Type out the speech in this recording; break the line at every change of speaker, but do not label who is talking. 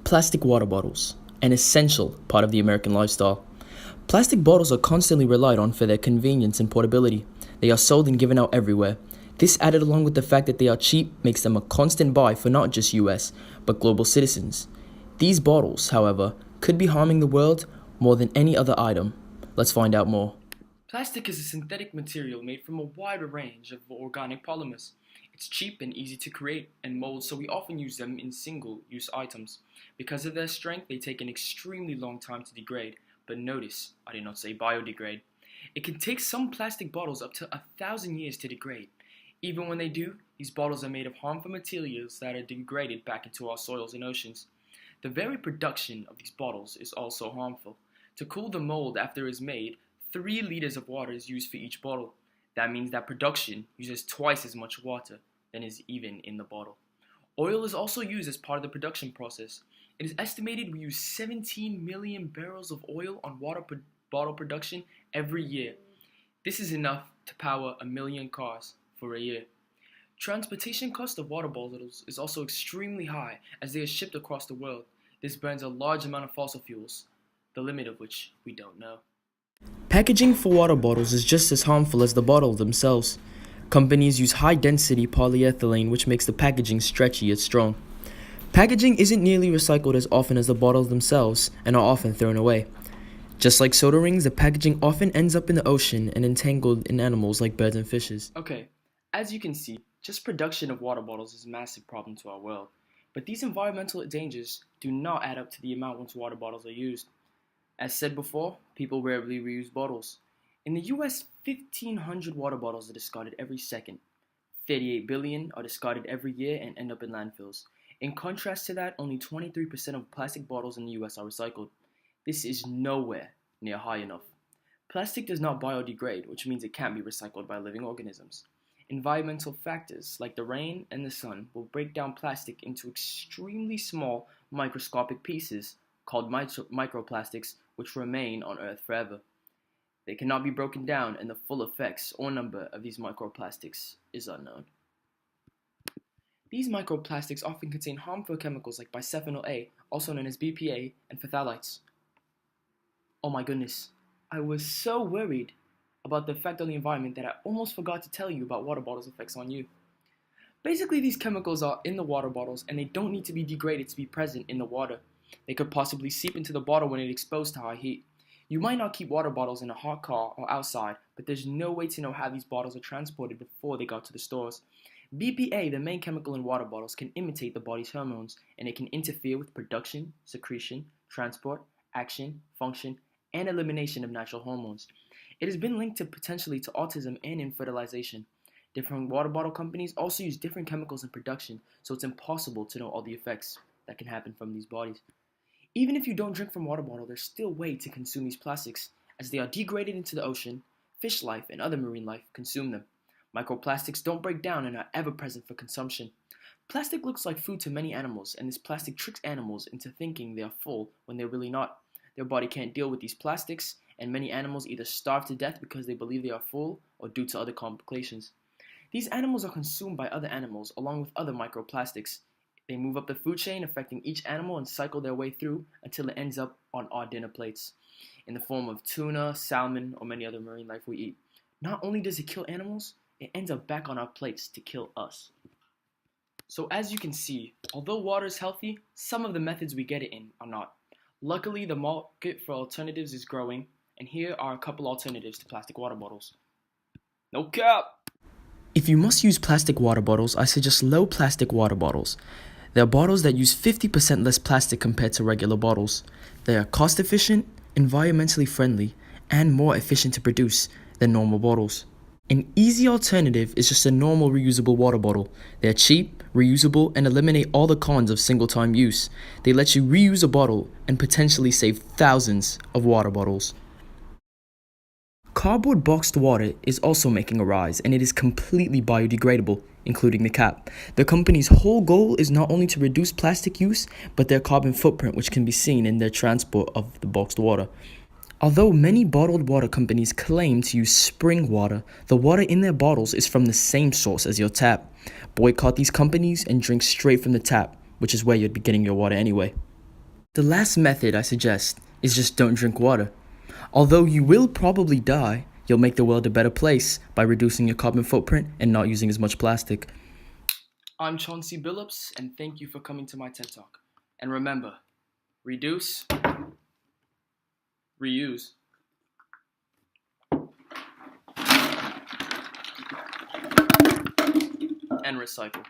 Plastic water bottles, an essential part of the American lifestyle. Plastic bottles are constantly relied on for their convenience and portability. They are sold and given out everywhere. This, added along with the fact that they are cheap, makes them a constant buy for not just US, but global citizens. These bottles, however, could be harming the world more than any other item. Let's find out more. Plastic is a synthetic material made from a wide range of organic polymers. It's cheap and easy to create and mold, so we often use them in single-use items. Because of their strength, they take an extremely long time to degrade. But notice, I did not say biodegrade. It can take some plastic bottles up to 1,000 years to degrade. Even when they do, these bottles are made of harmful materials that are degraded back into our soils and oceans. The very production of these bottles is also harmful. To cool the mold after it is made, 3 liters of water is used for each bottle. That means that production uses twice as much water than is even in the bottle. Oil is also used as part of the production process. It is estimated we use 17 million barrels of oil on bottle production every year. This is enough to power 1 million cars for a year. Transportation cost of water bottles is also extremely high as they are shipped across the world. This burns a large amount of fossil fuels, the limit of which we don't know. Packaging for water bottles is just as harmful as the bottle themselves. Companies use high-density polyethylene, which makes the packaging stretchy yet strong. Packaging isn't nearly recycled as often as the bottles themselves and are often thrown away. Just like soda rings, the packaging often ends up in the ocean and entangled in animals like birds and fishes. Okay, as you can see, just production of water bottles is a massive problem to our world. But these environmental dangers do not add up to the amount once water bottles are used. As said before, people rarely reuse bottles. In the US, 1,500 water bottles are discarded every second. 38 billion are discarded every year and end up in landfills. In contrast to that, only 23% of plastic bottles in the US are recycled. This is nowhere near high enough. Plastic does not biodegrade, which means it can't be recycled by living organisms. Environmental factors like the rain and the sun will break down plastic into extremely small microscopic pieces called microplastics, which remain on Earth forever. They cannot be broken down, and the full effects or number of these microplastics is unknown. These microplastics often contain harmful chemicals like bisphenol A, also known as BPA, and phthalates. Oh my goodness, I was so worried about the effect on the environment that I almost forgot to tell you about water bottles' effects on you. Basically, these chemicals are in the water bottles and they don't need to be degraded to be present in the water. They could possibly seep into the bottle when it's exposed to high heat. You might not keep water bottles in a hot car or outside, but there's no way to know how these bottles are transported before they got to the stores. BPA, the main chemical in water bottles, can imitate the body's hormones, and it can interfere with production, secretion, transport, action, function, and elimination of natural hormones. It has been linked potentially to autism and infertilization. Different water bottle companies also use different chemicals in production, so it's impossible to know all the effects that can happen from these bodies. Even if you don't drink from water bottle, there's still a way to consume these plastics, as they are degraded into the ocean. Fish life and other marine life consume them. Microplastics don't break down and are ever present for consumption. Plastic looks like food to many animals, and this plastic tricks animals into thinking they are full when they're really not. Their body can't deal with these plastics, and many animals either starve to death because they believe they are full or due to other complications. These animals are consumed by other animals along with other microplastics. They move up the food chain, affecting each animal, and cycle their way through until it ends up on our dinner plates in the form of tuna, salmon, or many other marine life we eat. Not only does it kill animals, it ends up back on our plates to kill us. So as you can see, although water is healthy, some of the methods we get it in are not. Luckily, the market for alternatives is growing, and here are a couple alternatives to plastic water bottles. No cap! If you must use plastic water bottles, I suggest low plastic water bottles. They are bottles that use 50% less plastic compared to regular bottles. They are cost efficient, environmentally friendly, and more efficient to produce than normal bottles. An easy alternative is just a normal reusable water bottle. They are cheap, reusable, and eliminate all the cons of single-time use. They let you reuse a bottle and potentially save thousands of water bottles. Cardboard boxed water is also making a rise, and it is completely biodegradable, including the cap. The company's whole goal is not only to reduce plastic use, but their carbon footprint, which can be seen in their transport of the boxed water. Although many bottled water companies claim to use spring water, the water in their bottles is from the same source as your tap. Boycott these companies and drink straight from the tap, which is where you'd be getting your water anyway. The last method I suggest is just don't drink water. Although you will probably die, you'll make the world a better place by reducing your carbon footprint and not using as much plastic. I'm Chauncey Billups, and thank you for coming to my TED Talk. And remember, reduce, reuse, and recycle.